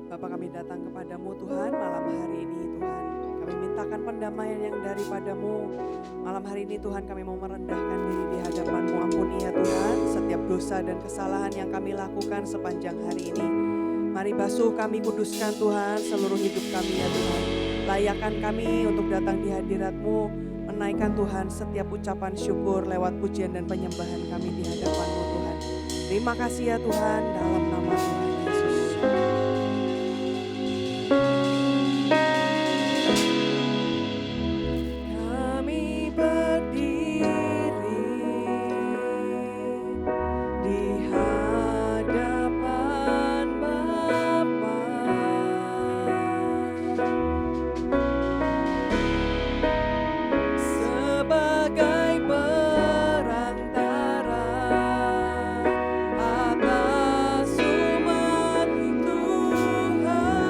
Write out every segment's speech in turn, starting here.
Bapa, kami datang kepadamu Tuhan malam hari ini Tuhan. Kami mintakan pendamaian yang daripadamu. Malam hari ini Tuhan, kami mau merendahkan diri di hadapan-Mu. Ampuni ya Tuhan setiap dosa dan kesalahan yang kami lakukan sepanjang hari ini. Mari basuh kami, kuduskan Tuhan seluruh hidup kami ya Tuhan. Layakkan kami untuk datang di hadirat-Mu, menaikkan Tuhan setiap ucapan syukur lewat pujian dan penyembahan kami di hadapan-Mu Tuhan. Terima kasih ya Tuhan, dalam nama Tuhan Yesus. Kami berdiri di hadapan Bapa, sebagai perantara atas umat Tuhan.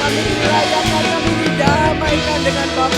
Kami bawa korban dengan Bapa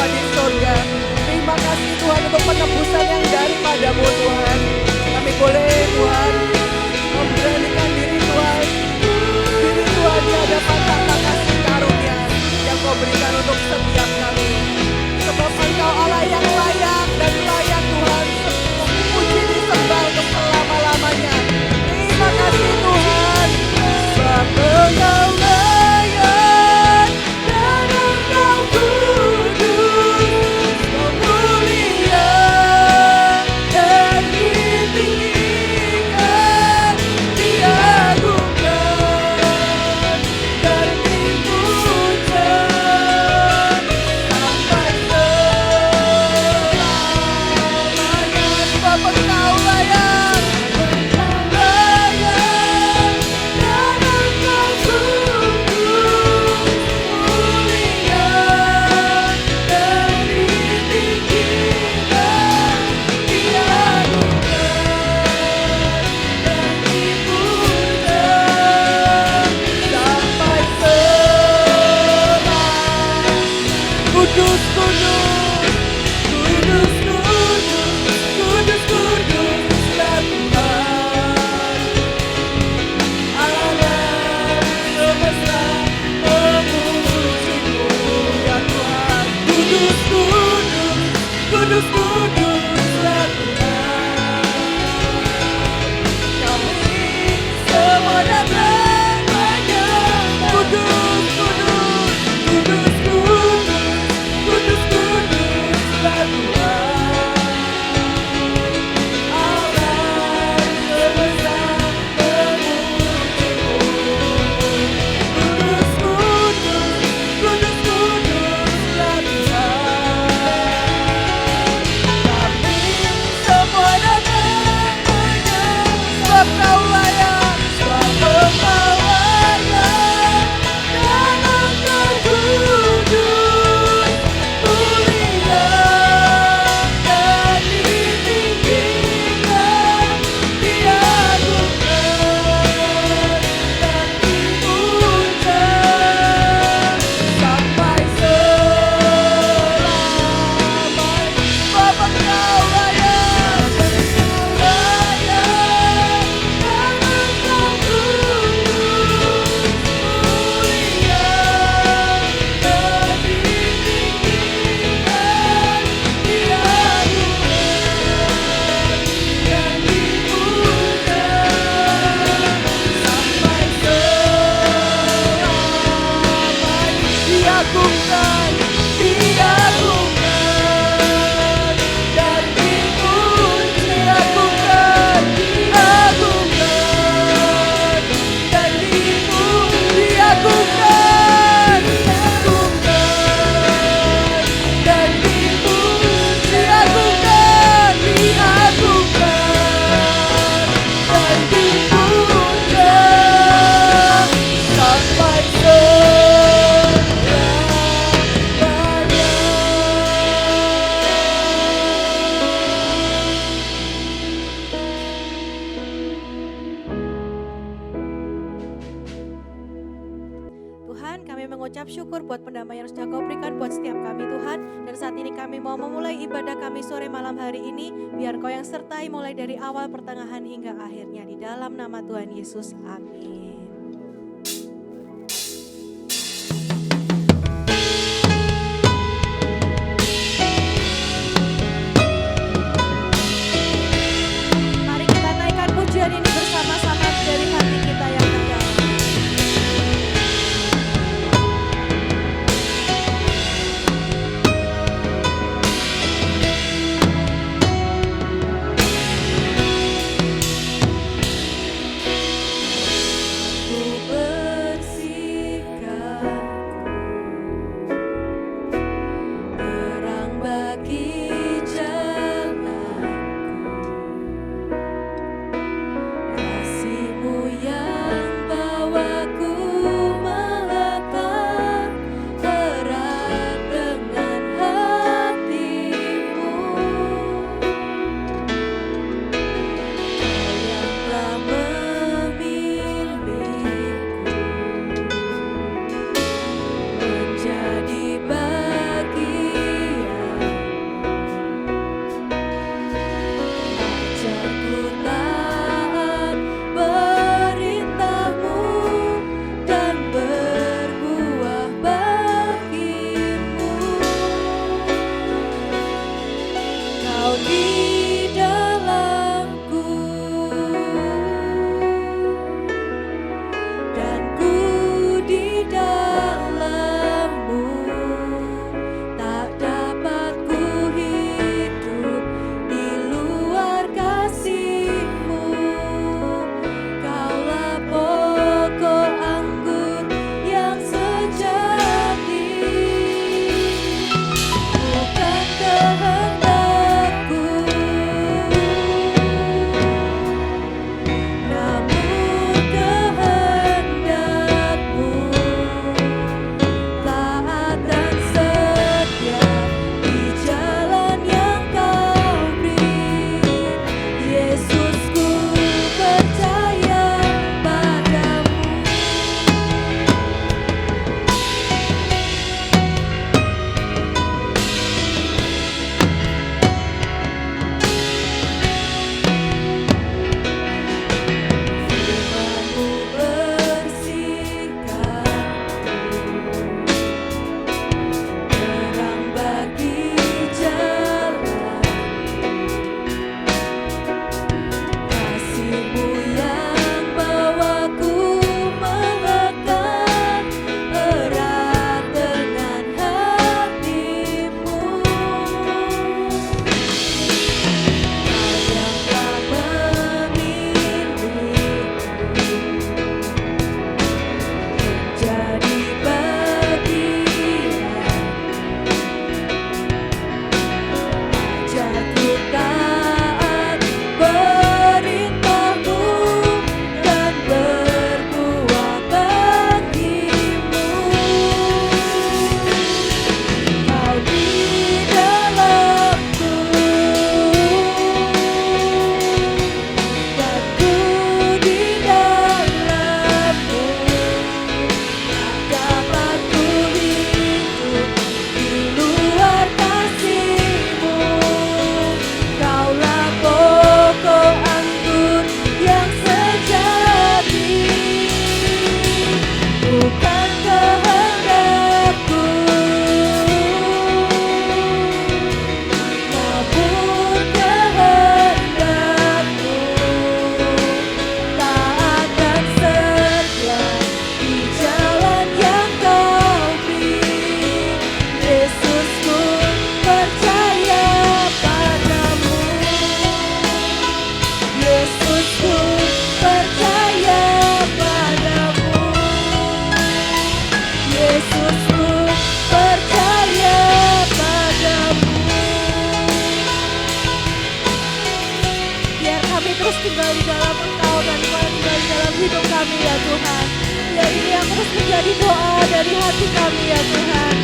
mengucap syukur buat pendamaian yang sudah Kau berikan buat setiap kami Tuhan. Dan saat ini kami mau memulai ibadah kami sore malam hari ini. Biar Kau yang sertai mulai dari awal, pertengahan hingga akhirnya. Di dalam nama Tuhan Yesus, amin. Mari kita naikkan pujian ini bersama-sama dari hati kita yang terdalam. Bukan kehendakku Tuhan. Biar ini yang terus menjadi doa dari hati kami ya Tuhan.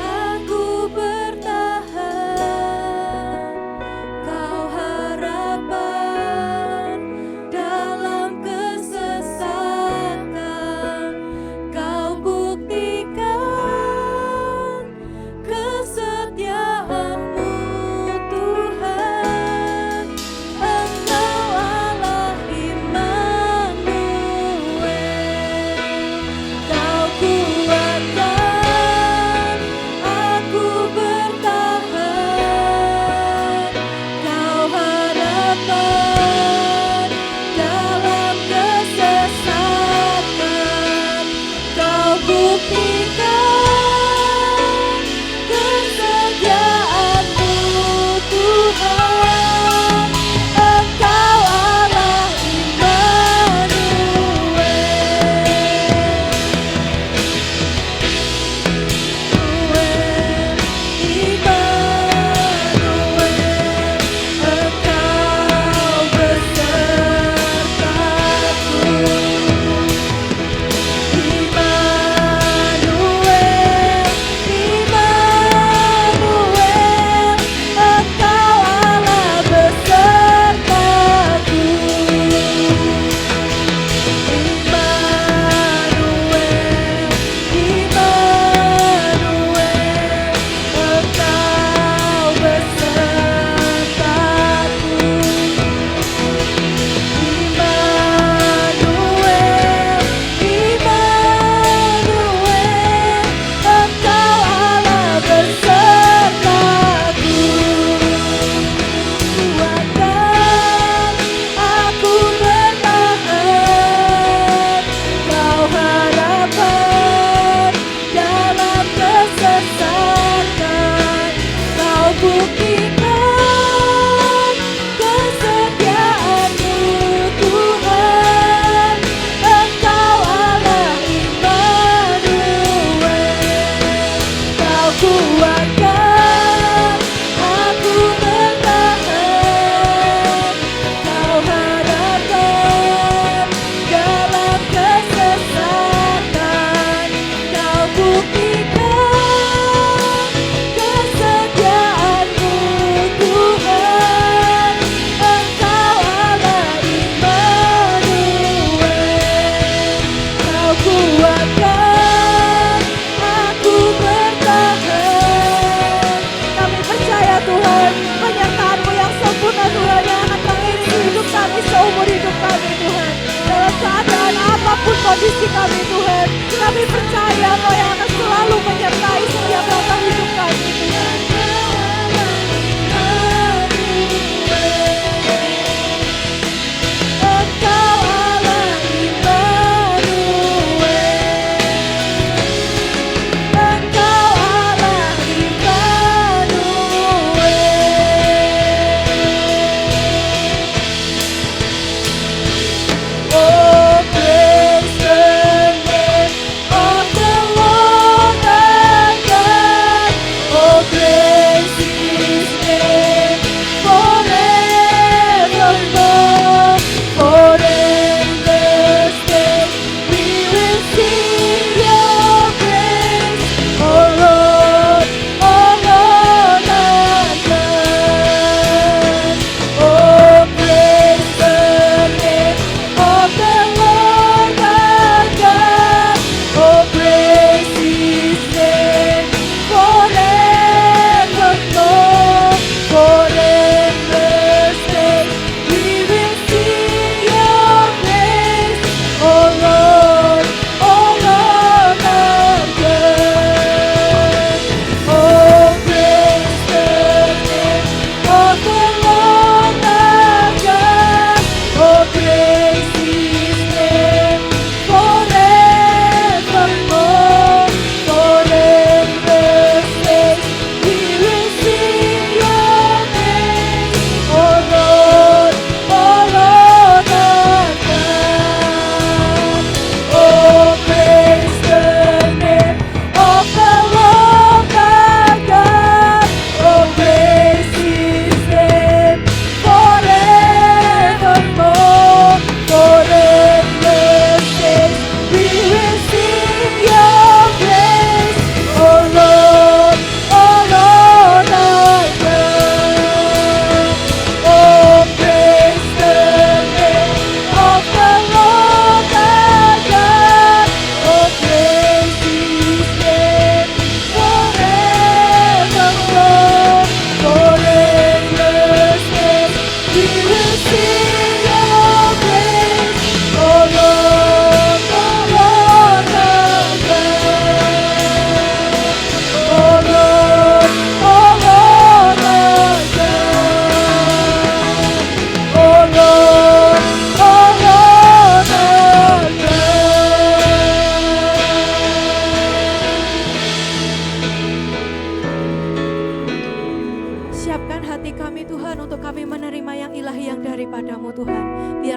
Aku bertahan, Kau harapan dalam kesesatan, Kau buktikan kesetiaan-Mu Tuhan. Engkau Allah Immanuel, Kau kuatkan aku bertahan, Kau harapan dalam kesesatan, Kau buktikan kesetiaan-Mu Tuhan. Engkau Allah Immanuel. Buktikan kesetiaan-Mu Tuhan. Engkau Allah Immanuel, Kau kuatkan aku bertahan, Kau harapan dalam kesesatan, Kau buktikan kesetiaan-Mu Tuhan. Engkau Allah Immanuel, Kau kuatkan aku bertahan,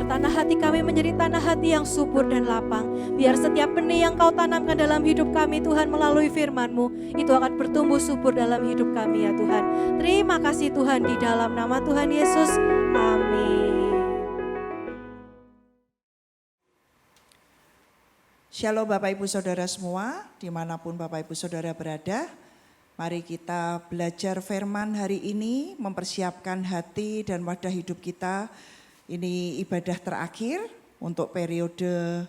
tanah hati kami menjadi tanah hati yang subur dan lapang. Biar setiap benih yang Kau tanamkan dalam hidup kami Tuhan melalui firman-Mu, itu akan bertumbuh subur dalam hidup kami ya Tuhan. Terima kasih Tuhan, di dalam nama Tuhan Yesus. Amin. Shalom Bapak Ibu Saudara semua, dimanapun Bapak Ibu Saudara berada. Mari kita belajar firman hari ini, mempersiapkan hati dan wadah hidup kita. Ini ibadah terakhir untuk periode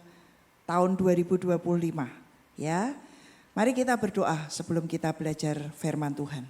tahun 2025. Ya, mari kita berdoa sebelum kita belajar firman Tuhan.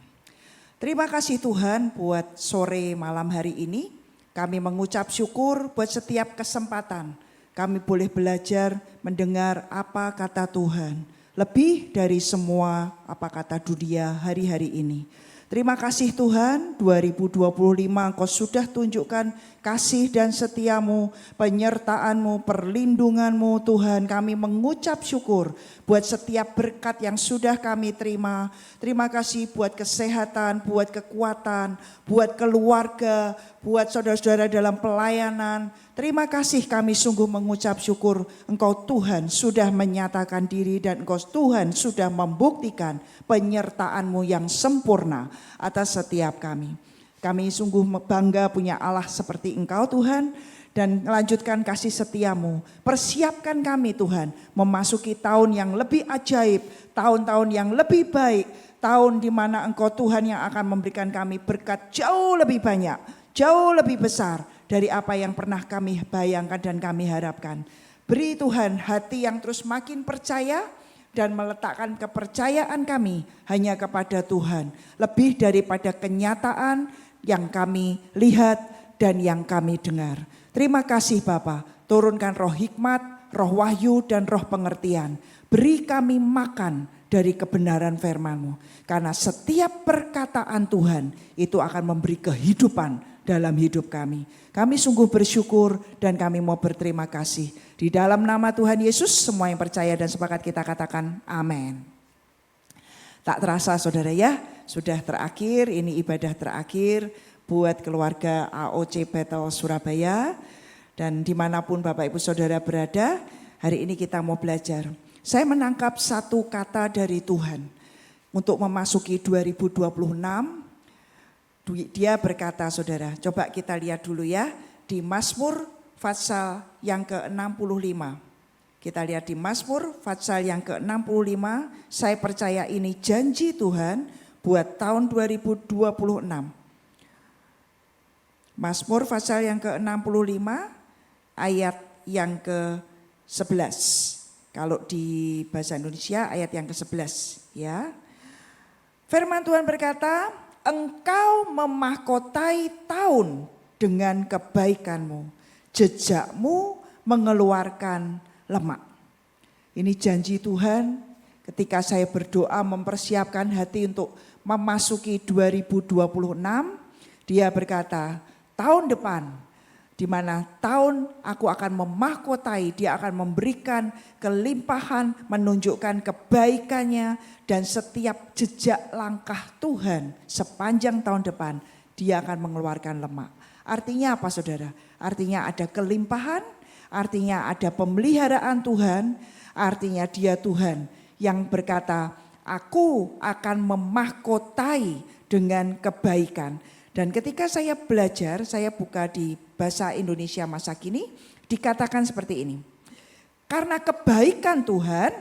Terima kasih Tuhan buat sore malam hari ini. Kami mengucap syukur buat setiap kesempatan kami boleh belajar mendengar apa kata Tuhan. Lebih dari semua apa kata dunia hari-hari ini. Terima kasih Tuhan, 2025 Engkau sudah tunjukkan kasih dan setiamu, penyertaan-Mu, perlindungan-Mu Tuhan. Kami mengucap syukur buat setiap berkat yang sudah kami terima. Terima kasih buat kesehatan, buat kekuatan, buat keluarga, buat saudara-saudara dalam pelayanan. Terima kasih, kami sungguh mengucap syukur Engkau Tuhan sudah menyatakan diri dan Engkau Tuhan sudah membuktikan penyertaan-Mu yang sempurna atas setiap kami. Kami sungguh bangga punya Allah seperti Engkau Tuhan, dan melanjutkan kasih setia-Mu. Persiapkan kami Tuhan memasuki tahun yang lebih ajaib, tahun-tahun yang lebih baik, tahun di mana Engkau Tuhan yang akan memberikan kami berkat jauh lebih banyak, jauh lebih besar dari apa yang pernah kami bayangkan dan kami harapkan. Beri Tuhan hati yang terus makin percaya dan meletakkan kepercayaan kami hanya kepada Tuhan. Lebih daripada kenyataan yang kami lihat dan yang kami dengar. Terima kasih Bapa, turunkan roh hikmat, roh wahyu dan roh pengertian. Beri kami makan dari kebenaran firman-Mu. Karena setiap perkataan Tuhan itu akan memberi kehidupan dalam hidup kami. Kami sungguh bersyukur dan kami mau berterima kasih. Di dalam nama Tuhan Yesus, semua yang percaya dan sepakat kita katakan amin. Tak terasa saudara ya, sudah terakhir, ini ibadah terakhir buat keluarga AOC Battle Surabaya. Dan dimanapun Bapak Ibu Saudara berada, hari ini kita mau belajar. Saya menangkap satu kata dari Tuhan untuk memasuki 2026. Dia berkata saudara, coba kita lihat dulu ya di Mazmur pasal yang ke-65. Kita lihat di Mazmur pasal yang ke-65, saya percaya ini janji Tuhan buat tahun 2026. Mazmur pasal yang ke-65 ayat yang ke-11. Kalau di bahasa Indonesia ayat yang ke-11 ya. Firman Tuhan berkata, Engkau memahkotai tahun dengan kebaikan-Mu, jejak-Mu mengeluarkan lemak. Ini janji Tuhan ketika saya berdoa mempersiapkan hati untuk memasuki 2026. Dia berkata, tahun depan di mana tahun aku akan memahkotai, dia akan memberikan kelimpahan, menunjukkan kebaikannya, dan setiap jejak langkah Tuhan sepanjang tahun depan dia akan mengeluarkan lemak. Artinya apa saudara? Artinya ada kelimpahan, artinya ada pemeliharaan Tuhan, artinya dia Tuhan yang berkata, aku akan memahkotai dengan kebaikan. Dan ketika saya belajar, saya buka di bahasa Indonesia masa kini, dikatakan seperti ini. Karena kebaikan Tuhan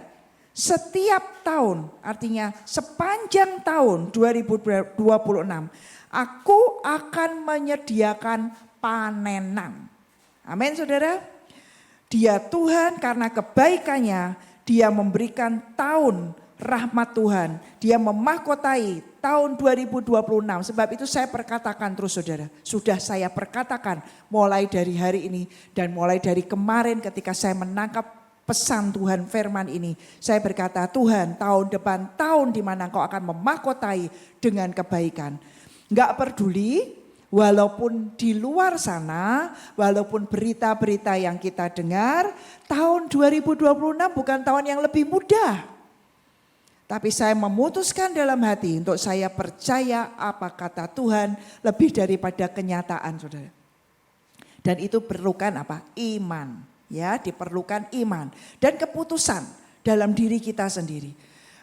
setiap tahun, artinya sepanjang tahun 2026, aku akan menyediakan panenan. Amin saudara. Dia Tuhan karena kebaikannya, dia memberikan tahun rahmat Tuhan. Dia memahkotai tahun 2026. Sebab itu saya perkatakan terus saudara. Sudah saya perkatakan mulai dari hari ini dan mulai dari kemarin ketika saya menangkap pesan Tuhan firman ini. Saya berkata Tuhan tahun depan tahun di mana Engkau akan memahkotai dengan kebaikan. Enggak peduli walaupun di luar sana, walaupun berita-berita yang kita dengar, tahun 2026 bukan tahun yang lebih mudah. Tapi saya memutuskan dalam hati untuk saya percaya apa kata Tuhan lebih daripada kenyataan saudara. Dan itu perlukan apa? Iman. Ya, diperlukan iman dan keputusan dalam diri kita sendiri.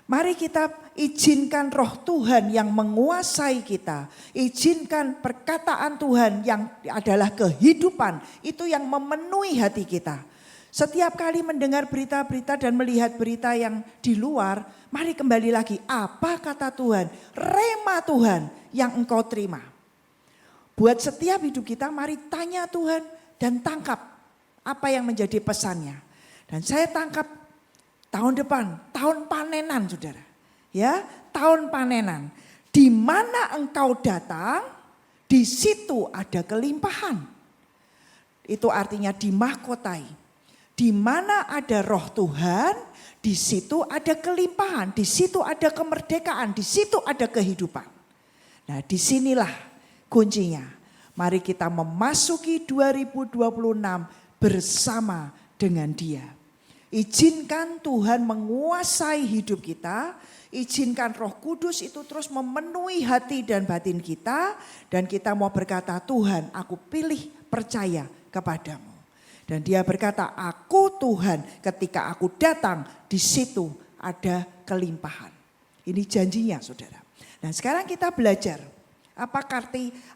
Mari kita izinkan roh Tuhan yang menguasai kita. Izinkan perkataan Tuhan yang adalah kehidupan. Itu yang memenuhi hati kita. Setiap kali mendengar berita-berita dan melihat berita yang di luar, mari kembali lagi. Apa kata Tuhan? Rema Tuhan yang engkau terima. Buat setiap hidup kita, mari tanya Tuhan dan tangkap apa yang menjadi pesannya. Dan saya tangkap tahun depan, tahun panenan saudara. Ya, tahun panenan. Di mana engkau datang, di situ ada kelimpahan. Itu artinya dimahkotai. Di mana ada roh Tuhan, di situ ada kelimpahan, di situ ada kemerdekaan, di situ ada kehidupan. Nah, disinilah kuncinya. Mari kita memasuki 2026 bersama dengan Dia. Izinkan Tuhan menguasai hidup kita, izinkan Roh Kudus itu terus memenuhi hati dan batin kita, dan kita mau berkata, Tuhan, aku pilih percaya kepadamu. Dan Dia berkata, aku Tuhan, ketika aku datang di situ ada kelimpahan. Ini janjinya saudara. Nah sekarang kita belajar apa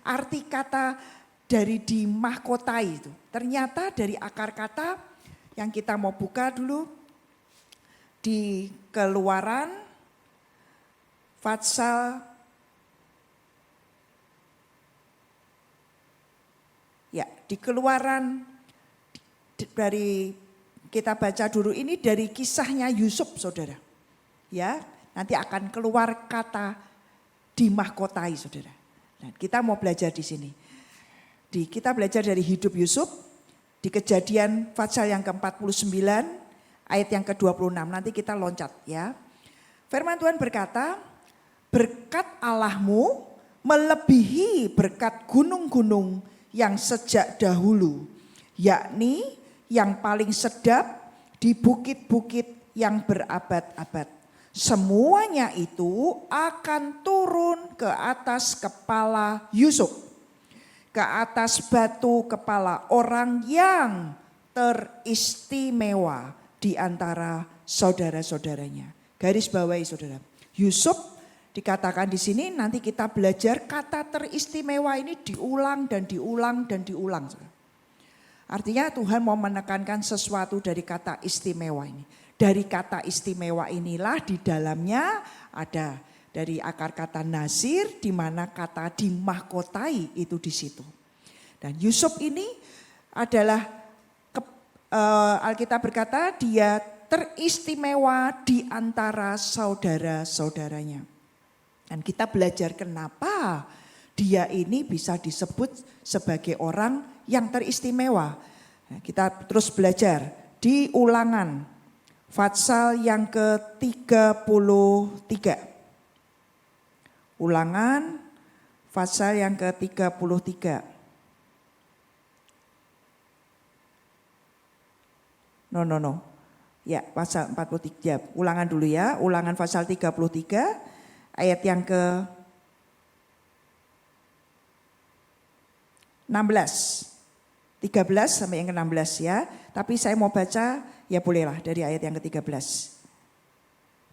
arti kata dari dimahkotai itu. Ternyata dari akar kata yang kita mau buka dulu di Keluaran pasal di Keluaran dari kita baca dulu ini dari kisahnya Yusuf saudara. Ya, nanti akan keluar kata dimahkotai saudara. Nah, kita mau belajar di sini. Kita belajar dari hidup Yusuf. Di Kejadian pasal yang ke-49 ayat yang ke-26 nanti kita loncat ya. Firman Tuhan berkata, berkat Allahmu melebihi berkat gunung-gunung yang sejak dahulu, yakni yang paling sedap di bukit-bukit yang berabad-abad. Semuanya itu akan turun ke atas kepala Yusuf, ke atas batu kepala orang yang teristimewa di antara saudara-saudaranya. Garis bawahi saudara. Yusuf dikatakan di sini, nanti kita belajar kata teristimewa ini diulang dan diulang dan diulang. Artinya Tuhan mau menekankan sesuatu dari kata istimewa ini. Dari kata istimewa inilah di dalamnya ada dari akar kata nasir, di mana kata dimahkotai itu di situ. Dan Yusuf ini adalah Alkitab berkata dia teristimewa di antara saudara-saudaranya. Dan kita belajar kenapa dia ini bisa disebut sebagai orang yang teristimewa. Nah, kita terus belajar di Ulangan pasal yang ke-33. Ulangan pasal yang ke-33. No. Ya, pasal 43. Ulangan dulu ya. Ulangan pasal 33 ayat yang ke-16. 13 sampai yang ke-16 ya. Tapi saya mau baca ya bolehlah dari ayat yang ke-13.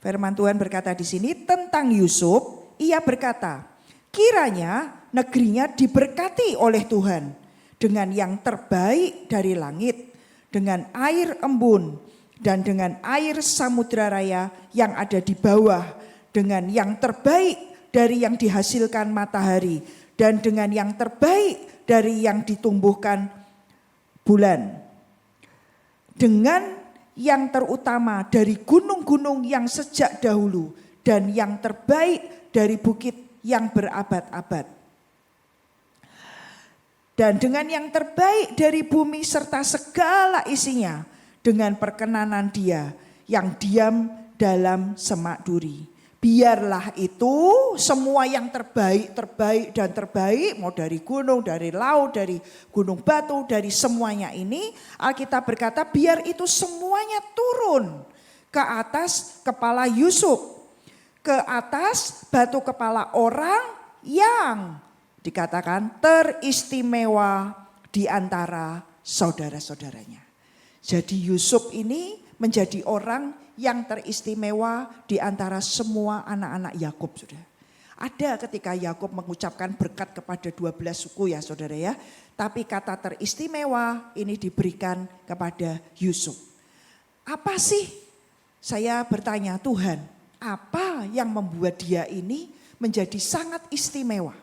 Firman Tuhan berkata di sini tentang Yusuf. Ia berkata, kiranya negerinya diberkati oleh Tuhan dengan yang terbaik dari langit, dengan air embun dan dengan air samudra raya yang ada di bawah, dengan yang terbaik dari yang dihasilkan matahari dan dengan yang terbaik dari yang ditumbuhkan bulan, dengan yang terutama dari gunung-gunung yang sejak dahulu dan yang terbaik dari bukit yang berabad-abad. Dan dengan yang terbaik dari bumi serta segala isinya, dengan perkenanan Dia yang diam dalam semak duri. Biarlah itu semua yang terbaik dan terbaik, mau dari gunung, dari laut, dari gunung batu, dari semuanya ini, Alkitab berkata biar itu semuanya turun ke atas kepala Yusuf, ke atas batu kepala orang yang dikatakan teristimewa di antara saudara-saudaranya. Jadi Yusuf ini menjadi orang yang teristimewa di antara semua anak-anak Yakub, saudara. Ada ketika Yakub mengucapkan berkat kepada 12 suku ya saudara ya. Tapi kata teristimewa ini diberikan kepada Yusuf. Apa sih? Saya bertanya, Tuhan, apa yang membuat dia ini menjadi sangat istimewa?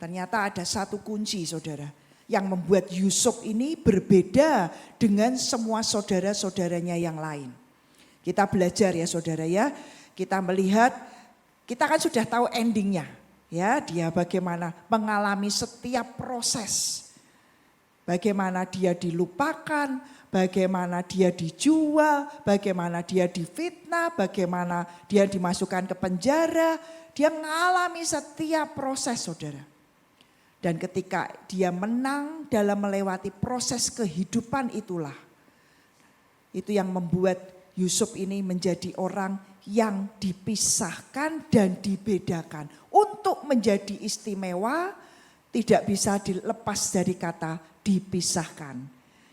Ternyata ada satu kunci saudara, yang membuat Yusuf ini berbeda dengan semua saudara-saudaranya yang lain. Kita belajar ya saudara ya, kita melihat, kita kan sudah tahu endingnya. Ya, dia bagaimana mengalami setiap proses. Bagaimana dia dilupakan, bagaimana dia dijual, bagaimana dia difitnah, bagaimana dia dimasukkan ke penjara. Dia mengalami setiap proses saudara. Dan ketika dia menang dalam melewati proses kehidupan itulah. Itu yang membuat Yusuf ini menjadi orang yang dipisahkan dan dibedakan. Untuk menjadi istimewa tidak bisa dilepas dari kata dipisahkan.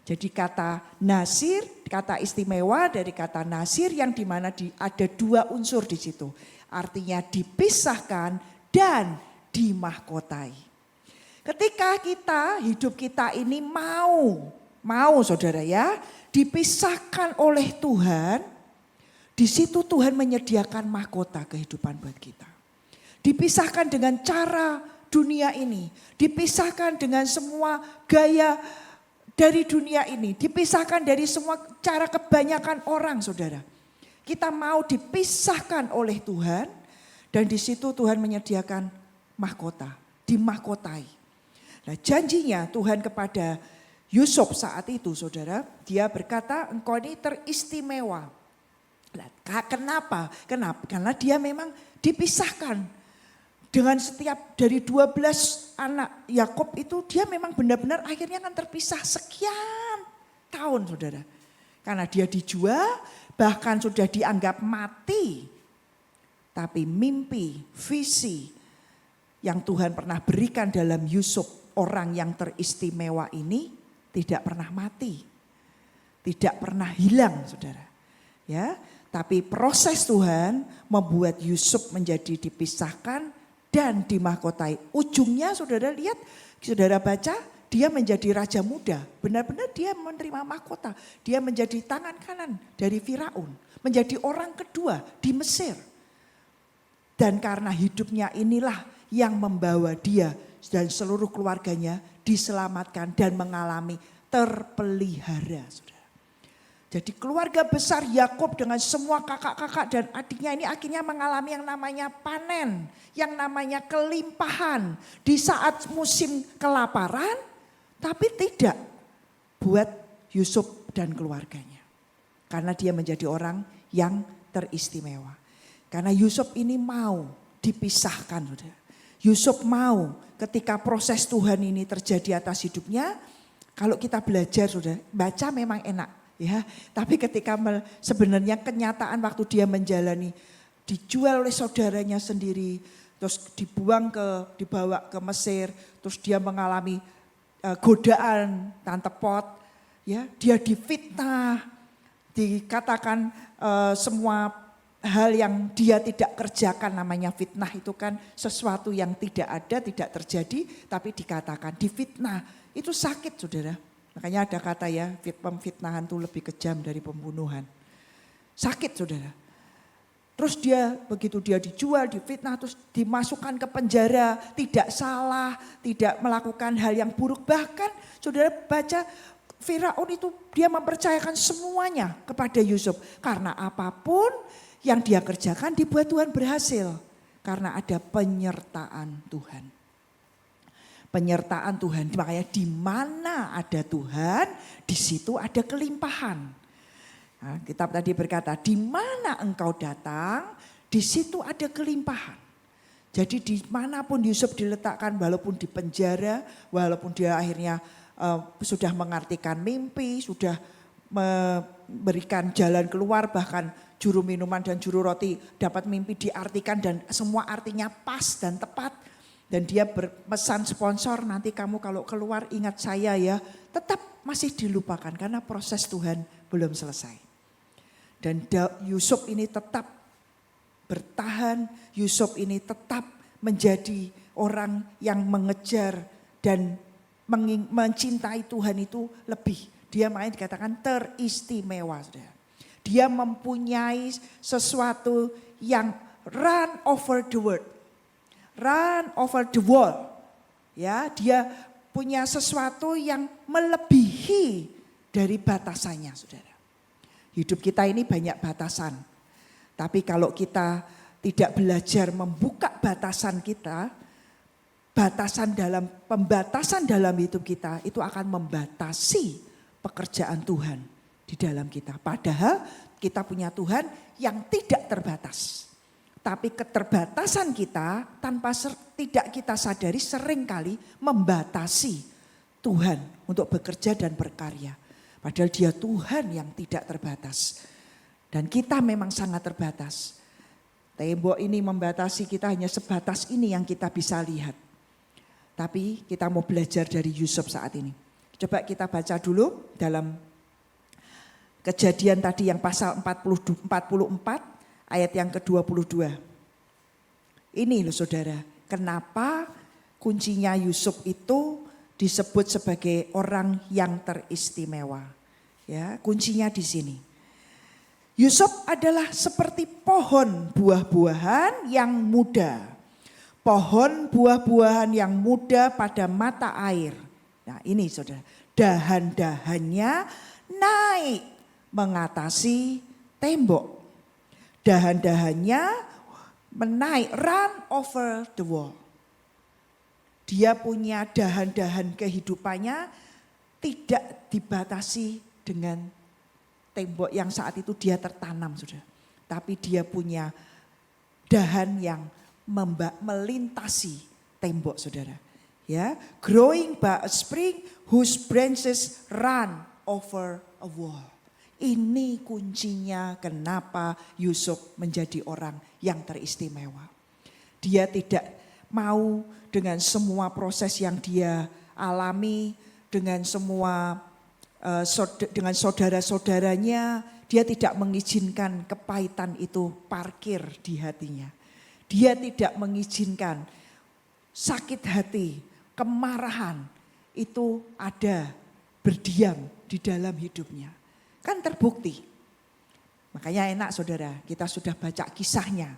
Jadi kata nasir, kata istimewa dari kata nasir yang dimana ada dua unsur di situ. Artinya dipisahkan dan dimahkotai. Ketika hidup kita ini mau saudara ya, dipisahkan oleh Tuhan, di situ Tuhan menyediakan mahkota kehidupan buat kita. Dipisahkan dengan cara dunia ini, dipisahkan dengan semua gaya dari dunia ini, dipisahkan dari semua cara kebanyakan orang saudara. Kita mau dipisahkan oleh Tuhan dan di situ Tuhan menyediakan mahkota, dimahkotai. Nah janjinya Tuhan kepada Yusuf saat itu saudara, dia berkata engkau ini teristimewa. Nah, kenapa? Karena dia memang dipisahkan dengan setiap dari 12 anak Yakub itu dia memang benar-benar akhirnya kan terpisah sekian tahun saudara. Karena dia dijual bahkan sudah dianggap mati. Tapi mimpi, visi yang Tuhan pernah berikan dalam Yusuf, orang yang teristimewa ini tidak pernah mati, tidak pernah hilang saudara. Ya, tapi proses Tuhan membuat Yusuf menjadi dipisahkan dan dimahkotai. Ujungnya saudara lihat, saudara baca, dia menjadi raja muda. Benar-benar dia menerima mahkota. Dia menjadi tangan kanan dari Firaun, menjadi orang kedua di Mesir. Dan karena hidupnya inilah yang membawa dia dan seluruh keluarganya diselamatkan dan mengalami terpelihara. Saudara. Jadi keluarga besar Yakub dengan semua kakak-kakak dan adiknya ini akhirnya mengalami yang namanya panen, yang namanya kelimpahan di saat musim kelaparan, tapi tidak buat Yusuf dan keluarganya. Karena dia menjadi orang yang teristimewa. Karena Yusuf ini mau dipisahkan. Saudara. Yusuf mau ketika proses Tuhan ini terjadi atas hidupnya, kalau kita belajar sudah baca memang enak ya, tapi ketika sebenarnya kenyataan waktu dia menjalani dijual oleh saudaranya sendiri, terus dibawa ke Mesir, terus dia mengalami godaan tante Pot, ya dia difitnah, dikatakan semua hal yang dia tidak kerjakan, namanya fitnah itu kan sesuatu yang tidak ada, tidak terjadi, tapi dikatakan difitnah. Itu sakit saudara. Makanya ada kata ya, pemfitnahan itu lebih kejam dari pembunuhan. Sakit saudara. Terus begitu dia dijual, difitnah, terus dimasukkan ke penjara, tidak salah, tidak melakukan hal yang buruk. Bahkan saudara baca Firaun itu dia mempercayakan semuanya kepada Yusuf. Karena apapun yang dia kerjakan dibuat Tuhan berhasil. Karena ada penyertaan Tuhan. Penyertaan Tuhan, makanya di mana ada Tuhan, di situ ada kelimpahan. Nah, kitab tadi berkata, di mana engkau datang, di situ ada kelimpahan. Jadi dimanapun Yusuf diletakkan, walaupun di penjara, walaupun dia akhirnya sudah mengartikan mimpi, sudah memberikan jalan keluar, bahkan juru minuman dan juru roti dapat mimpi diartikan dan semua artinya pas dan tepat. Dan dia berpesan sponsor, nanti kamu kalau keluar ingat saya ya. Tetap masih dilupakan karena proses Tuhan belum selesai. Dan Yusuf ini tetap bertahan, Yusuf ini tetap menjadi orang yang mengejar dan mencintai Tuhan itu lebih. Dia makanya dikatakan teristimewa. Dia mempunyai sesuatu yang run over the world. Run over the wall. Ya, dia punya sesuatu yang melebihi dari batasannya, Saudara. Hidup kita ini banyak batasan. Tapi kalau kita tidak belajar membuka batasan kita, pembatasan dalam hidup kita itu akan membatasi pekerjaan Tuhan di dalam kita. Padahal kita punya Tuhan yang tidak terbatas. Tapi keterbatasan kita tidak kita sadari seringkali membatasi Tuhan untuk bekerja dan berkarya. Padahal dia Tuhan yang tidak terbatas. Dan kita memang sangat terbatas. Tembok ini membatasi kita hanya sebatas ini yang kita bisa lihat. Tapi kita mau belajar dari Yusuf saat ini. Coba kita baca dulu dalam Kejadian tadi yang pasal 44 ayat yang ke-22. Ini loh Saudara, kenapa kuncinya Yusuf itu disebut sebagai orang yang teristimewa. Ya, kuncinya di sini. Yusuf adalah seperti pohon buah-buahan yang muda. Pohon buah-buahan yang muda pada mata air. Nah ini Saudara, dahan-dahannya naik mengatasi tembok. Dahan-dahannya menaik, run over the wall. Dia punya dahan-dahan kehidupannya tidak dibatasi dengan tembok yang saat itu dia tertanam Saudara. Tapi dia punya dahan yang melintasi tembok Saudara. Ya, growing by a spring whose branches run over a wall. Ini kuncinya kenapa Yusuf menjadi orang yang teristimewa. Dia tidak mau dengan semua proses yang dia alami, dengan semua dengan saudara-saudaranya, dia tidak mengizinkan kepahitan itu parkir di hatinya. Dia tidak mengizinkan sakit hati, kemarahan itu ada berdiam di dalam hidupnya. Kan terbukti. Makanya enak Saudara, kita sudah baca kisahnya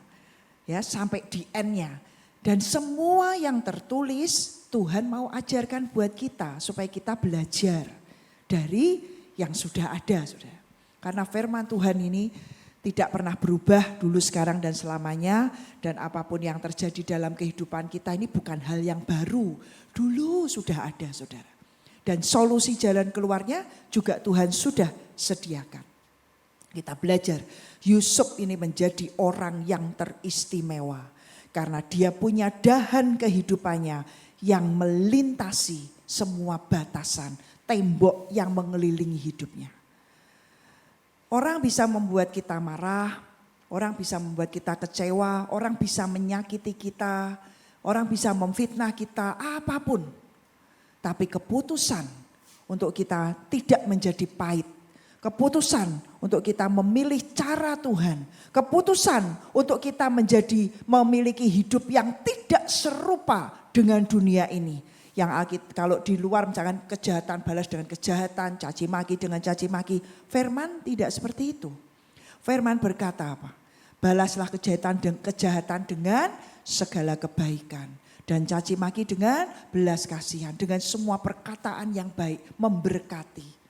ya sampai di end-nya. Dan semua yang tertulis Tuhan mau ajarkan buat kita supaya kita belajar dari yang sudah ada Saudara. Karena firman Tuhan ini tidak pernah berubah dulu, sekarang dan selamanya. Dan apapun yang terjadi dalam kehidupan kita ini bukan hal yang baru. Dulu sudah ada Saudara. Dan solusi jalan keluarnya juga Tuhan sudah sediakan. Kita belajar Yusuf ini menjadi orang yang teristimewa. Karena dia punya dahan kehidupannya yang melintasi semua batasan, tembok yang mengelilingi hidupnya. Orang bisa membuat kita marah, orang bisa membuat kita kecewa, orang bisa menyakiti kita, orang bisa memfitnah kita, apapun. Tapi keputusan untuk kita tidak menjadi pahit. Keputusan untuk kita memilih cara Tuhan. Keputusan untuk kita memiliki hidup yang tidak serupa dengan dunia ini. Yang kalau di luar misalkan kejahatan balas dengan kejahatan, caci maki dengan caci maki. Firman tidak seperti itu. Firman berkata apa? Balaslah kejahatan dengan segala kebaikan. Dan caci maki dengan belas kasihan. Dengan semua perkataan yang baik, memberkati.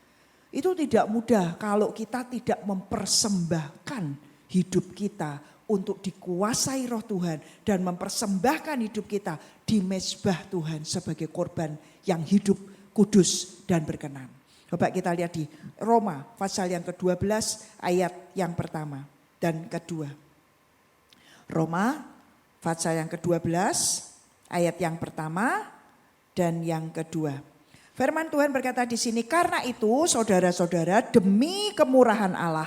Itu tidak mudah kalau kita tidak mempersembahkan hidup kita untuk dikuasai roh Tuhan. Dan mempersembahkan hidup kita di mezbah Tuhan sebagai korban yang hidup, kudus dan berkenan. Coba kita lihat di Roma pasal yang ke-12 ayat yang pertama dan kedua. Roma pasal yang ke-12 ayat yang pertama dan yang kedua. Firman Tuhan berkata di sini, karena itu saudara-saudara demi kemurahan Allah,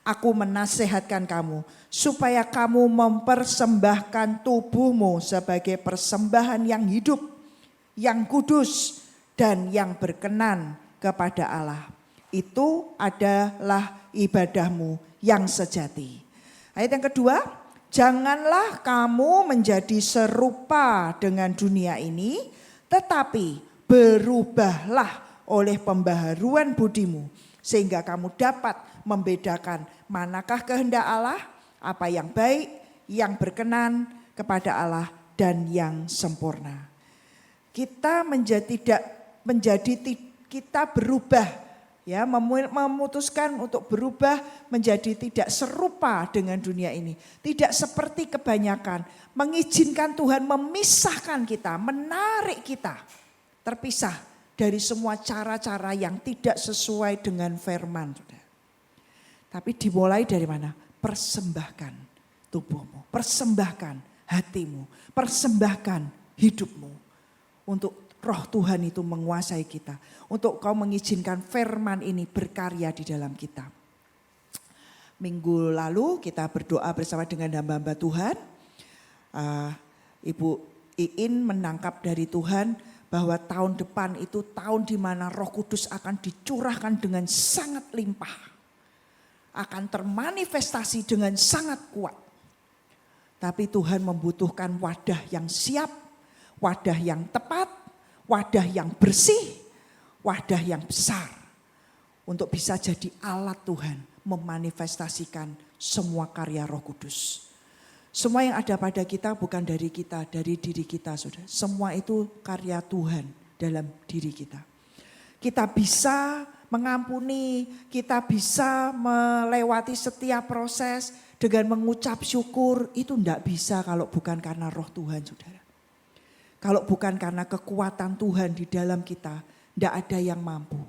Aku menasehatkan kamu supaya kamu mempersembahkan tubuhmu sebagai persembahan yang hidup, yang kudus, dan yang berkenan kepada Allah. Itu adalah ibadahmu yang sejati. Ayat yang kedua, janganlah kamu menjadi serupa dengan dunia ini, tetapi berubahlah oleh pembaharuan budimu, sehingga kamu dapat membedakan manakah kehendak Allah, apa yang baik, yang berkenan kepada Allah, dan yang sempurna. Kita kita berubah, ya, memutuskan untuk berubah menjadi tidak serupa dengan dunia ini, tidak seperti kebanyakan, mengizinkan Tuhan memisahkan kita, menarik kita terpisah dari semua cara-cara yang tidak sesuai dengan firman. Tapi dimulai dari mana? Persembahkan tubuhmu, persembahkan hatimu, persembahkan hidupmu untuk Roh Tuhan itu menguasai kita, untuk kau mengizinkan firman ini berkarya di dalam kita. Minggu lalu kita berdoa bersama dengan hamba-hamba Tuhan. Ibu Iin menangkap dari Tuhan bahwa tahun depan itu tahun di mana Roh Kudus akan dicurahkan dengan sangat limpah, akan termanifestasi dengan sangat kuat. Tapi Tuhan membutuhkan wadah yang siap, wadah yang tepat, wadah yang bersih, wadah yang besar untuk bisa jadi alat Tuhan memanifestasikan semua karya Roh Kudus. Semua yang ada pada kita bukan dari kita, dari diri kita, saudara. Semua itu karya Tuhan dalam diri kita. Kita bisa mengampuni, kita bisa melewati setiap proses dengan mengucap syukur. Itu tidak bisa kalau bukan karena Roh Tuhan, saudara. Kalau bukan karena kekuatan Tuhan di dalam kita, tidak ada yang mampu.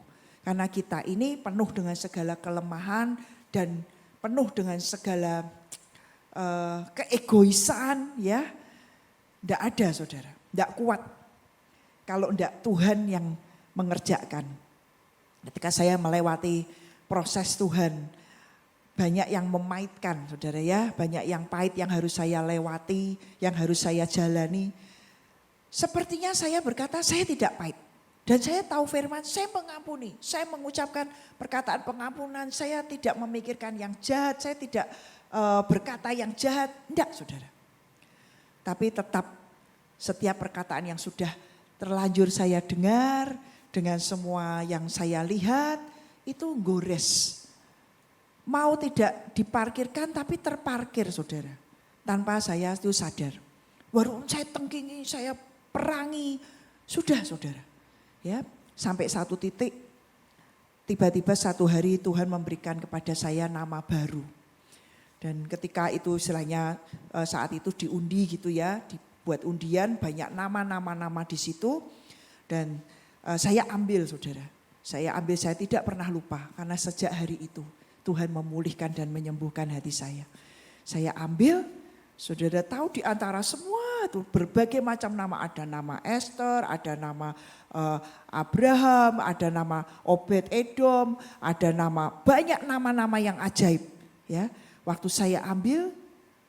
Karena kita ini penuh dengan segala kelemahan dan penuh dengan segala keegoisan, ya. Tidak ada, saudara. Tidak kuat kalau tidak Tuhan yang mengerjakan. Ketika saya melewati proses Tuhan, banyak yang memaitkan, saudara, ya. Banyak yang pahit yang harus saya lewati, yang harus saya jalani. Sepertinya saya berkata saya tidak pahit. Dan saya tahu firman, saya mengampuni. Saya mengucapkan perkataan pengampunan, saya tidak memikirkan yang jahat, saya tidak berkata yang jahat. Tidak, saudara. Tapi tetap setiap perkataan yang sudah terlanjur saya dengar, dengan semua yang saya lihat, itu gores. Mau tidak diparkirkan tapi terparkir, saudara. Tanpa saya itu sadar. Baru saya tengkingi, saya perangi. Sudah, saudara. Ya, sampai satu titik, tiba-tiba satu hari Tuhan memberikan kepada saya nama baru. Dan ketika itu istilahnya saat itu diundi gitu ya, dibuat undian banyak nama-nama di situ. Dan saya ambil, saudara. Saya ambil, saya tidak pernah lupa karena sejak hari itu Tuhan memulihkan dan menyembuhkan hati saya. Saya ambil, saudara tahu di antara semua itu berbagai macam nama. Ada nama Esther, ada nama Abraham, ada nama Obed Edom, ada nama, banyak nama-nama yang ajaib. Ya, waktu saya ambil,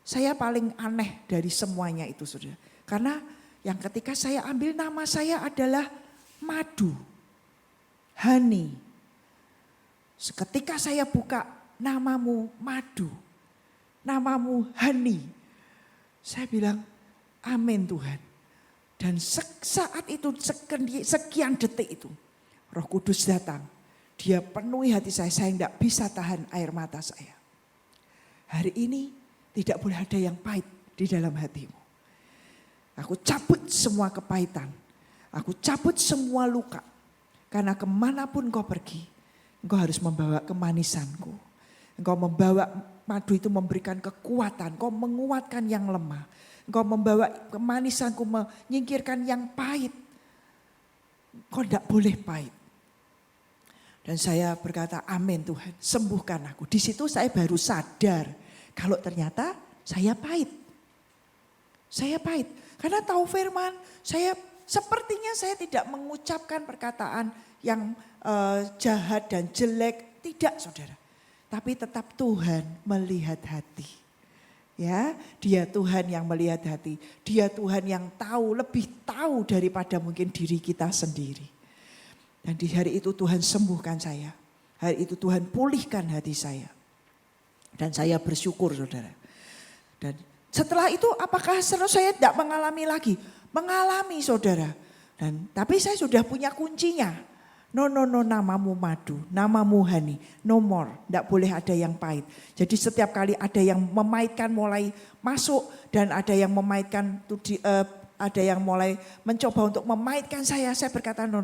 saya paling aneh dari semuanya itu, saudara. Karena yang ketika saya ambil nama saya adalah madu, honey. Seketika saya buka namamu madu, namamu honey. Saya bilang amin Tuhan. Dan saat itu sekian detik itu Roh Kudus datang. Dia penuhi hati saya tidak bisa tahan air mata saya. Hari ini tidak boleh ada yang pahit di dalam hatimu. Aku cabut semua kepahitan. Aku cabut semua luka. Karena kemanapun kau pergi, engkau harus membawa kemanisanku. Engkau membawa madu itu memberikan kekuatan. Engkau menguatkan yang lemah. Engkau membawa kemanisanku, menyingkirkan yang pahit. Engkau tidak boleh pahit. Dan saya berkata amin Tuhan, sembuhkan aku. Di situ saya baru sadar kalau ternyata saya pahit. Saya pahit. Karena tahu firman, sepertinya saya tidak mengucapkan perkataan yang jahat dan jelek. Tidak, saudara. tapi tetap Tuhan melihat hati. Ya, Dia Tuhan yang melihat hati. Dia Tuhan yang tahu, lebih tahu daripada mungkin diri kita sendiri. Dan di hari itu Tuhan sembuhkan saya. Hari itu Tuhan pulihkan hati saya. Dan saya bersyukur, saudara. Dan setelah itu apakah saya tidak mengalami lagi? Mengalami, saudara. Tapi saya sudah punya kuncinya. No, namamu madu, namamu hani, no more. Tidak boleh ada yang pahit. Jadi setiap kali ada yang memaitkan mulai masuk dan ada yang memaitkan, ada yang mulai mencoba untuk memaitkan saya berkata no.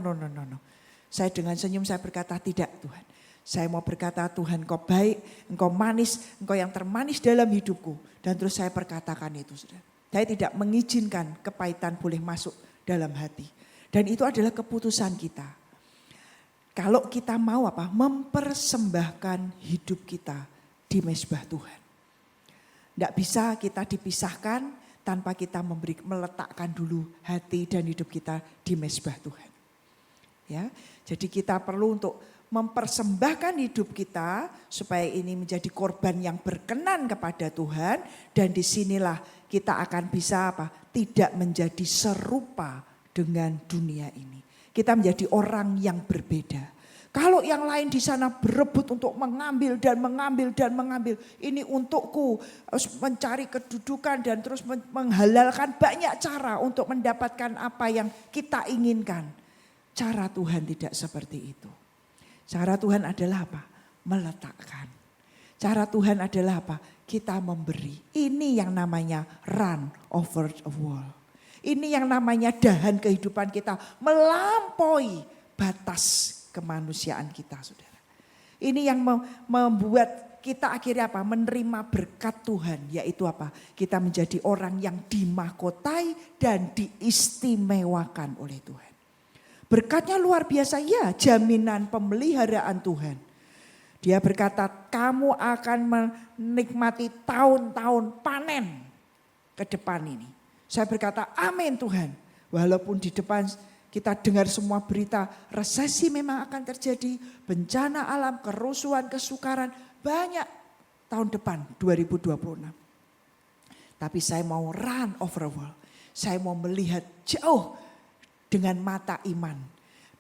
Saya dengan senyum saya berkata tidak Tuhan. Saya mau berkata Tuhan Engkau baik, Engkau manis, Engkau yang termanis dalam hidupku. Dan terus saya perkatakan itu, saudara. Saya tidak mengizinkan kepahitan boleh masuk dalam hati. Dan itu adalah keputusan kita. Kalau kita mau mempersembahkan hidup kita di mezbah Tuhan. Tidak bisa kita dipisahkan tanpa kita meletakkan dulu hati dan hidup kita di mezbah Tuhan. Ya, jadi kita perlu untuk mempersembahkan hidup kita supaya ini menjadi korban yang berkenan kepada Tuhan. Dan disinilah kita akan bisa tidak menjadi serupa dengan dunia ini. Kita menjadi orang yang berbeda. Kalau yang lain di sana berebut untuk mengambil dan mengambil. Ini untukku, harus mencari kedudukan dan terus menghalalkan banyak cara untuk mendapatkan apa yang kita inginkan. Cara Tuhan tidak seperti itu. Cara Tuhan adalah meletakkan. Cara Tuhan adalah kita memberi. Ini yang namanya run over the wall. Ini yang namanya dahan kehidupan kita melampaui batas kemanusiaan kita, saudara. Ini yang membuat kita akhirnya menerima berkat Tuhan, yaitu kita menjadi orang yang dimahkotai dan diistimewakan oleh Tuhan. Berkatnya luar biasa, ya, jaminan pemeliharaan Tuhan. Dia berkata, kamu akan menikmati tahun-tahun panen ke depan ini. Saya berkata, amin Tuhan. Walaupun di depan kita dengar semua berita, resesi memang akan terjadi, bencana alam, kerusuhan, kesukaran, banyak tahun depan 2026. Tapi saya mau run over wall. Saya mau melihat jauh dengan mata iman,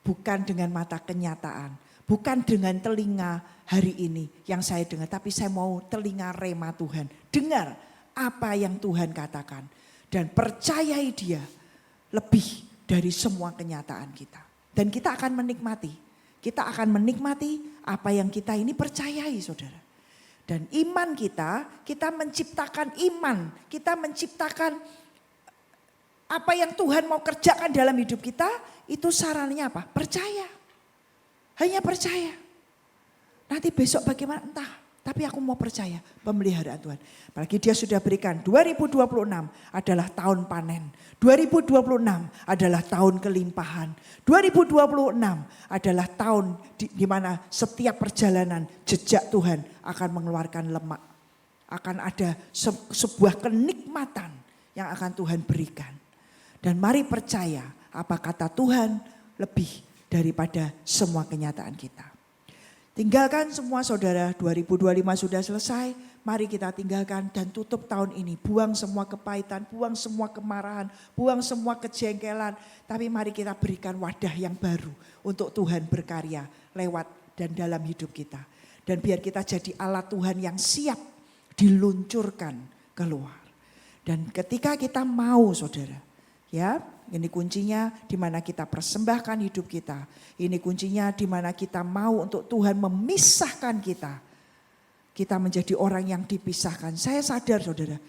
bukan dengan mata kenyataan, bukan dengan telinga hari ini yang saya dengar, tapi saya mau telinga rema Tuhan. Dengar apa yang Tuhan katakan. Dan percayai dia lebih dari semua kenyataan kita. Dan kita akan menikmati. Kita akan menikmati apa yang kita ini percayai, saudara. Dan iman kita menciptakan iman. Kita menciptakan apa yang Tuhan mau kerjakan dalam hidup kita. Itu sarannya percaya. Hanya percaya. Nanti besok bagaimana entah. Tapi aku mau percaya pemeliharaan Tuhan. Apalagi dia sudah berikan 2026 adalah tahun panen. 2026 adalah tahun kelimpahan. 2026 adalah tahun di mana setiap perjalanan jejak Tuhan akan mengeluarkan lemak. Akan ada sebuah kenikmatan yang akan Tuhan berikan. Dan mari percaya apa kata Tuhan lebih daripada semua kenyataan kita. Tinggalkan semua saudara, 2025 sudah selesai, mari kita tinggalkan dan tutup tahun ini. Buang semua kepahitan, buang semua kemarahan, buang semua kejengkelan. Tapi mari kita berikan wadah yang baru untuk Tuhan berkarya lewat dan dalam hidup kita. Dan biar kita jadi alat Tuhan yang siap diluncurkan keluar. Dan ketika kita mau saudara, ya, ini kuncinya di mana kita persembahkan hidup kita. Ini kuncinya di mana kita mau untuk Tuhan memisahkan kita. Kita menjadi orang yang dipisahkan. Saya sadar saudara,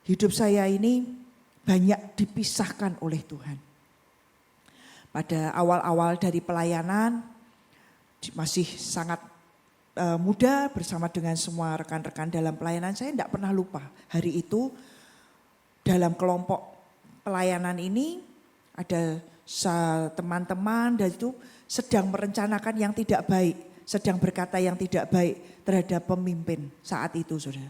hidup saya ini banyak dipisahkan oleh Tuhan. Pada awal-awal dari pelayanan masih sangat muda bersama dengan semua rekan-rekan dalam pelayanan. Saya tidak pernah lupa hari itu dalam kelompok pelayanan ini ada teman-teman dan itu sedang merencanakan yang tidak baik, sedang berkata yang tidak baik terhadap pemimpin saat itu, saudara.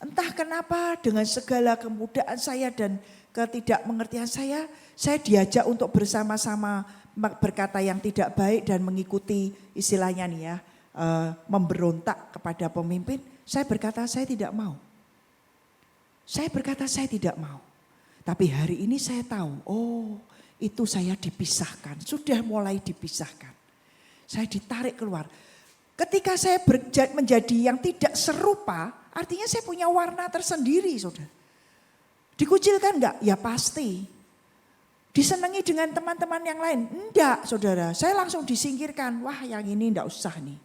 Entah kenapa dengan segala kemudaan saya dan ketidakmengertian saya diajak untuk bersama-sama berkata yang tidak baik dan mengikuti istilahnya nih ya, memberontak kepada pemimpin, saya berkata saya tidak mau. Saya berkata saya tidak mau. Tapi hari ini saya tahu, oh itu saya dipisahkan, sudah mulai dipisahkan. Saya ditarik keluar. Ketika saya menjadi yang tidak serupa, artinya saya punya warna tersendiri, saudara. Dikucilkan enggak? Ya pasti. Disenangi dengan teman-teman yang lain? Enggak, saudara. Saya langsung disingkirkan. Wah, yang ini enggak usah nih.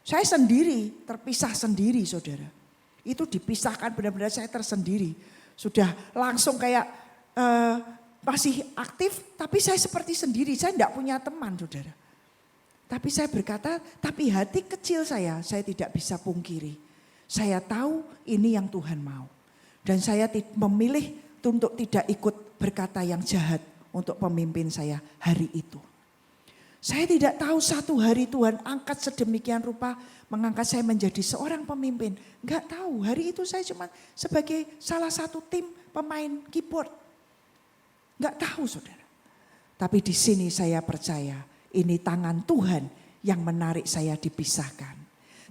Saya sendiri, terpisah sendiri, saudara. Itu dipisahkan benar-benar saya tersendiri. Sudah langsung kayak masih aktif, tapi saya seperti sendiri. Saya enggak punya teman, saudara. Tapi saya berkata, tapi hati kecil saya tidak bisa pungkiri. Saya tahu ini yang Tuhan mau. Dan saya memilih untuk tidak ikut berkata yang jahat untuk pemimpin saya hari itu. Saya tidak tahu satu hari Tuhan angkat sedemikian rupa mengangkat saya menjadi seorang pemimpin. Enggak tahu, hari itu saya cuma sebagai salah satu tim pemain keyboard. Enggak tahu, saudara. Tapi di sini saya percaya ini tangan Tuhan yang menarik saya dipisahkan.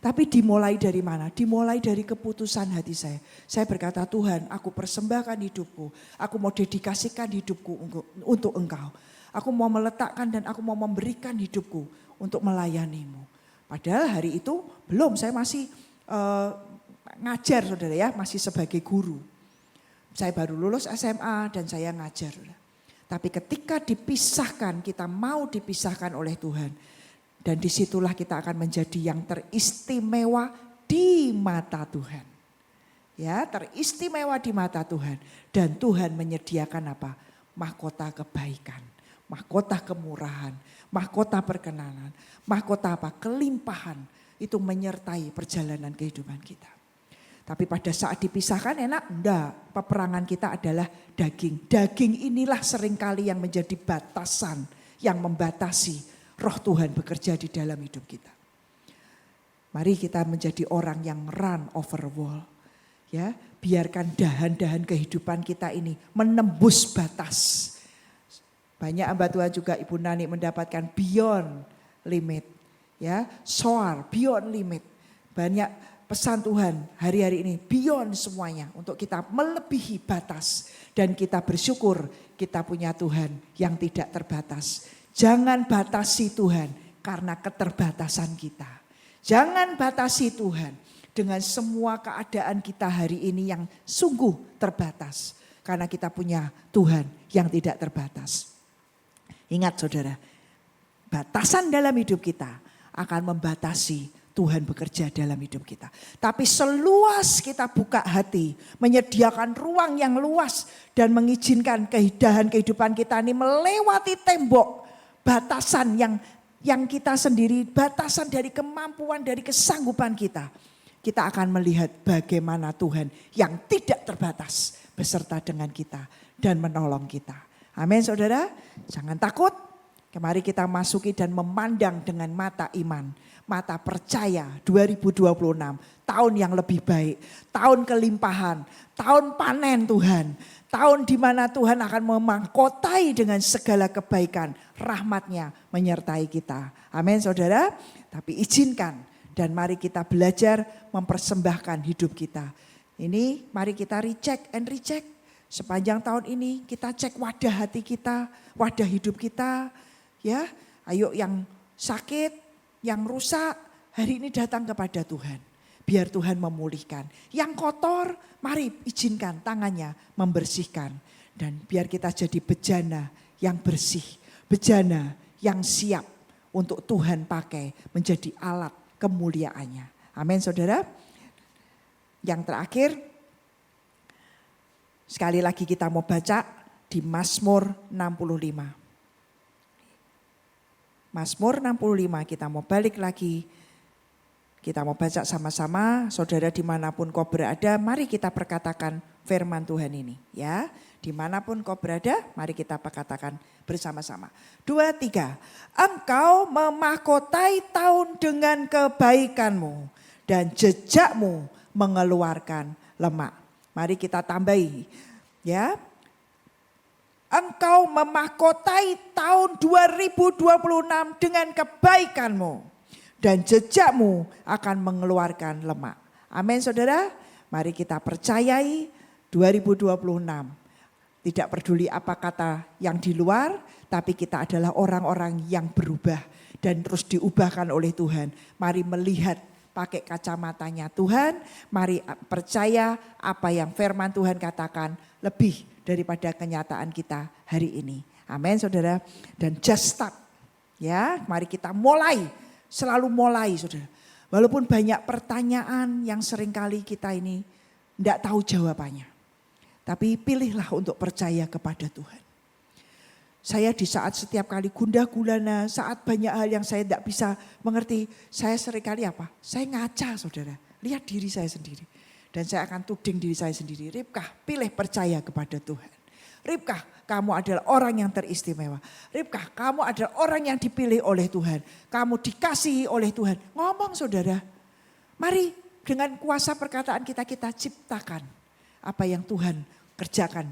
Tapi dimulai dari mana? Dimulai dari keputusan hati saya. Saya berkata, Tuhan, aku persembahkan hidupku. Aku mau dedikasikan hidupku untuk Engkau. Aku mau meletakkan dan aku mau memberikan hidupku untuk melayanimu. Padahal hari itu belum, saya masih ngajar, saudara ya, masih sebagai guru. Saya baru lulus SMA dan saya ngajar. Tapi ketika dipisahkan, kita mau dipisahkan oleh Tuhan. Dan disitulah kita akan menjadi yang teristimewa di mata Tuhan. Ya, teristimewa di mata Tuhan. Dan Tuhan menyediakan apa? Mahkota kebaikan, mahkota kemurahan, mahkota perkenanan, mahkota apa? Kelimpahan. Itu menyertai perjalanan kehidupan kita. Tapi pada saat dipisahkan enak? Enggak, peperangan kita adalah daging. Daging inilah seringkali yang menjadi batasan, yang membatasi Roh Tuhan bekerja di dalam hidup kita. Mari kita menjadi orang yang run over wall. Ya, biarkan dahan-dahan kehidupan kita ini menembus batas. Banyak hamba Tuhan juga Ibu Nani mendapatkan beyond limit. Ya, soar beyond limit. Banyak pesan Tuhan hari-hari ini beyond semuanya untuk kita melebihi batas. Dan kita bersyukur kita punya Tuhan yang tidak terbatas. Jangan batasi Tuhan karena keterbatasan kita. Jangan batasi Tuhan dengan semua keadaan kita hari ini yang sungguh terbatas. Karena kita punya Tuhan yang tidak terbatas. Ingat saudara, batasan dalam hidup kita akan membatasi Tuhan bekerja dalam hidup kita. Tapi seluas kita buka hati, menyediakan ruang yang luas dan mengizinkan keindahan kehidupan kita ini melewati tembok batasan yang kita sendiri, batasan dari kemampuan, dari kesanggupan kita. Kita akan melihat bagaimana Tuhan yang tidak terbatas beserta dengan kita dan menolong kita. Amin saudara, jangan takut. Mari kita masuki dan memandang dengan mata iman, mata percaya 2026. Tahun yang lebih baik, tahun kelimpahan, tahun panen Tuhan. Tahun di mana Tuhan akan memangkotai dengan segala kebaikan, rahmat-Nya menyertai kita. Amin saudara. Tapi izinkan dan mari kita belajar mempersembahkan hidup kita. Ini mari kita recheck and recheck. Sepanjang tahun ini kita cek wadah hati kita, wadah hidup kita. Ya, ayo yang sakit, yang rusak, hari ini datang kepada Tuhan. Biar Tuhan memulihkan. Yang kotor, mari izinkan tangannya membersihkan. Dan biar kita jadi bejana yang bersih. Bejana yang siap untuk Tuhan pakai menjadi alat kemuliaannya. Amin saudara. Yang terakhir, sekali lagi kita mau baca di Mazmur 65. Mazmur 65 kita mau balik lagi. Kita mau baca sama-sama, saudara dimanapun kau berada, mari kita perkatakan firman Tuhan ini. Ya, dimanapun kau berada, mari kita perkatakan bersama-sama. 2, 3. Engkau memahkotai tahun dengan kebaikanmu dan jejakmu mengeluarkan lemak. Mari kita tambahi. Ya, engkau memahkotai tahun 2026 dengan kebaikanmu. dan jejakmu akan mengeluarkan lemak. Amin saudara, mari kita percayai 2026. Tidak peduli apa kata yang di luar, tapi kita adalah orang-orang yang berubah dan terus diubahkan oleh Tuhan. Mari melihat pakai kacamatanya Tuhan, mari percaya apa yang firman Tuhan katakan lebih daripada kenyataan kita hari ini. Amin saudara, dan just start. Ya, mari kita mulai, selalu mulai saudara. Walaupun banyak pertanyaan yang seringkali kita ini tidak tahu jawabannya. Tapi pilihlah untuk percaya kepada Tuhan. Saya di saat setiap kali gundah gulana, saat banyak hal yang saya tidak bisa mengerti, saya seringkali apa? Saya ngaca saudara, lihat diri saya sendiri. Dan saya akan tuding diri saya sendiri. Ribkah, pilih percaya kepada Tuhan. Ribkah, kamu adalah orang yang teristimewa. Ribkah, kamu adalah orang yang dipilih oleh Tuhan. Kamu dikasihi oleh Tuhan. Ngomong saudara, mari dengan kuasa perkataan kita ciptakan apa yang Tuhan kerjakan.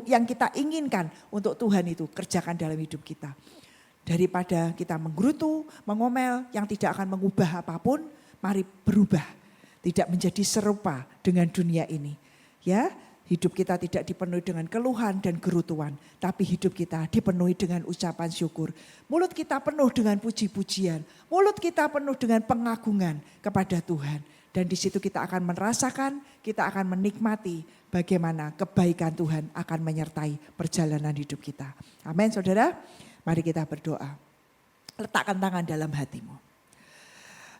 Yang kita inginkan untuk Tuhan itu kerjakan dalam hidup kita. Daripada kita menggerutu, mengomel yang tidak akan mengubah apapun, mari berubah. Tidak menjadi serupa dengan dunia ini. Ya, hidup kita tidak dipenuhi dengan keluhan dan gerutuan, tapi hidup kita dipenuhi dengan ucapan syukur. Mulut kita penuh dengan puji-pujian, mulut kita penuh dengan pengagungan kepada Tuhan. Dan di situ kita akan merasakan, kita akan menikmati bagaimana kebaikan Tuhan akan menyertai perjalanan hidup kita. Amin saudara, mari kita berdoa. Letakkan tangan dalam hatimu.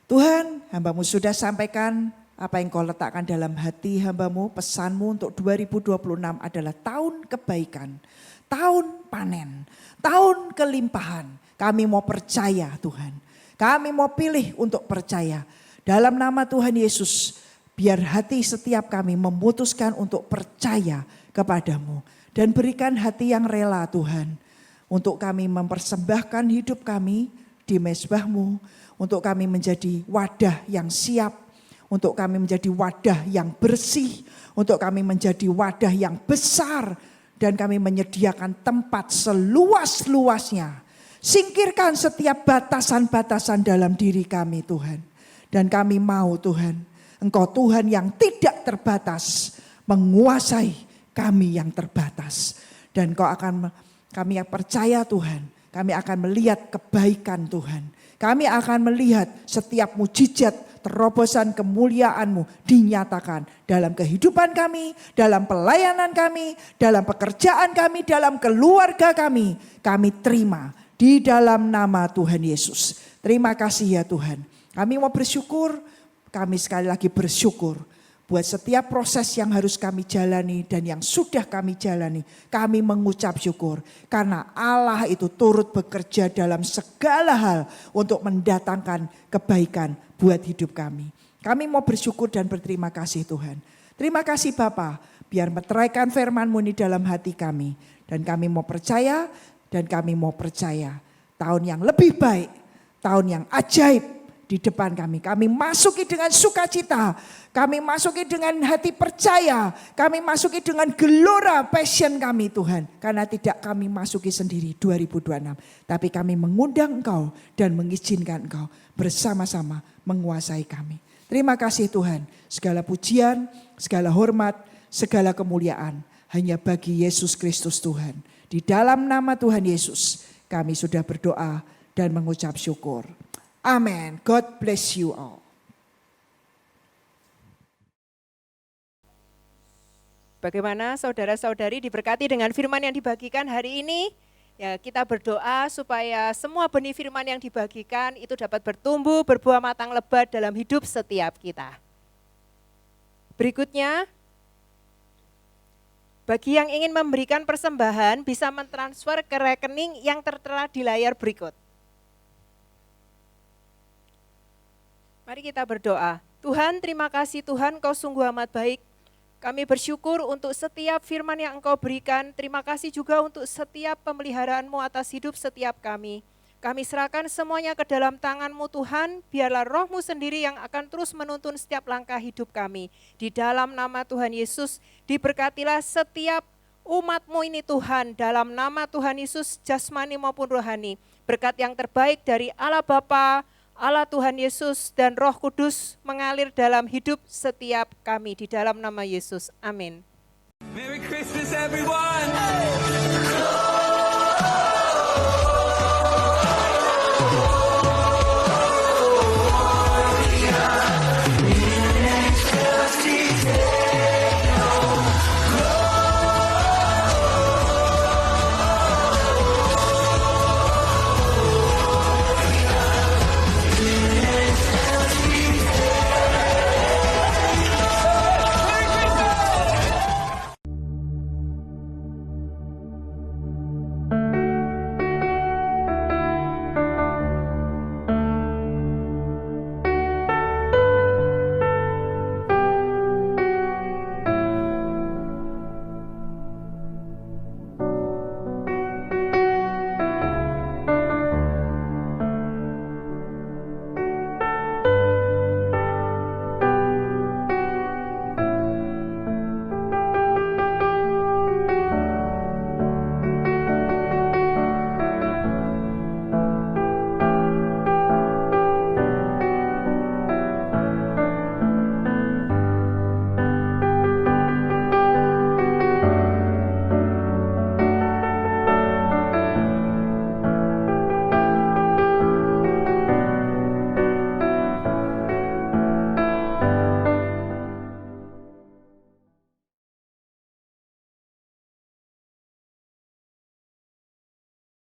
Tuhan, hamba-Mu sudah sampaikan apa yang Kau letakkan dalam hati hamba-Mu. Pesan-Mu untuk 2026 adalah tahun kebaikan, tahun panen, tahun kelimpahan. Kami mau percaya Tuhan. Kami mau pilih untuk percaya. Dalam nama Tuhan Yesus, biar hati setiap kami memutuskan untuk percaya kepada-Mu. Dan berikan hati yang rela Tuhan. Untuk kami mempersembahkan hidup kami di mezbah-Mu. Untuk kami menjadi wadah yang siap. Untuk kami menjadi wadah yang bersih. Untuk kami menjadi wadah yang besar. Dan kami menyediakan tempat seluas-luasnya. Singkirkan setiap batasan-batasan dalam diri kami Tuhan. Dan kami mau Tuhan, Engkau Tuhan yang tidak terbatas. Menguasai kami yang terbatas. Dan kami percaya Tuhan. Kami akan melihat kebaikan Tuhan. Kami akan melihat setiap mujizat terobosan kemuliaan-Mu dinyatakan dalam kehidupan kami, dalam pelayanan kami, dalam pekerjaan kami, dalam keluarga kami. Kami terima di dalam nama Tuhan Yesus. Terima kasih ya Tuhan. Kami mau bersyukur, kami sekali lagi bersyukur. Buat setiap proses yang harus kami jalani dan yang sudah kami jalani, kami mengucap syukur. Karena Allah itu turut bekerja dalam segala hal untuk mendatangkan kebaikan buat hidup kami. Kami mau bersyukur dan berterima kasih Tuhan. Terima kasih Bapa, biar meteraikan firman-Mu di dalam hati kami. Dan kami mau percaya dan kami mau percaya. Tahun yang lebih baik, tahun yang ajaib di depan kami. Kami masuki dengan sukacita. Kami masuki dengan hati percaya. Kami masuki dengan gelora passion kami Tuhan. Karena tidak kami masuki sendiri 2026. Tapi kami mengundang Engkau dan mengizinkan Engkau bersama-sama menguasai kami. Terima kasih Tuhan. Segala pujian, segala hormat, segala kemuliaan hanya bagi Yesus Kristus Tuhan. Di dalam nama Tuhan Yesus kami sudah berdoa dan mengucap syukur. Amen. God bless you all. Bagaimana saudara-saudari diberkati dengan firman yang dibagikan hari ini? Ya, kita berdoa supaya semua benih firman yang dibagikan itu dapat bertumbuh, berbuah matang lebat dalam hidup setiap kita. Berikutnya, bagi yang ingin memberikan persembahan bisa mentransfer ke rekening yang tertera di layar berikut. Mari kita berdoa. Tuhan, terima kasih Tuhan, Kau sungguh amat baik. Kami bersyukur untuk setiap firman yang Engkau berikan. Terima kasih juga untuk setiap pemeliharaan-Mu atas hidup setiap kami. Kami serahkan semuanya ke dalam tangan-Mu Tuhan. Biarlah Roh-Mu sendiri yang akan terus menuntun setiap langkah hidup kami. Di dalam nama Tuhan Yesus, diberkatilah setiap umat-Mu ini Tuhan. Dalam nama Tuhan Yesus, jasmani maupun rohani. Berkat yang terbaik dari Allah Bapa, Allah Tuhan Yesus dan Roh Kudus mengalir dalam hidup setiap kami di dalam nama Yesus. Amin. Merry Christmas everyone!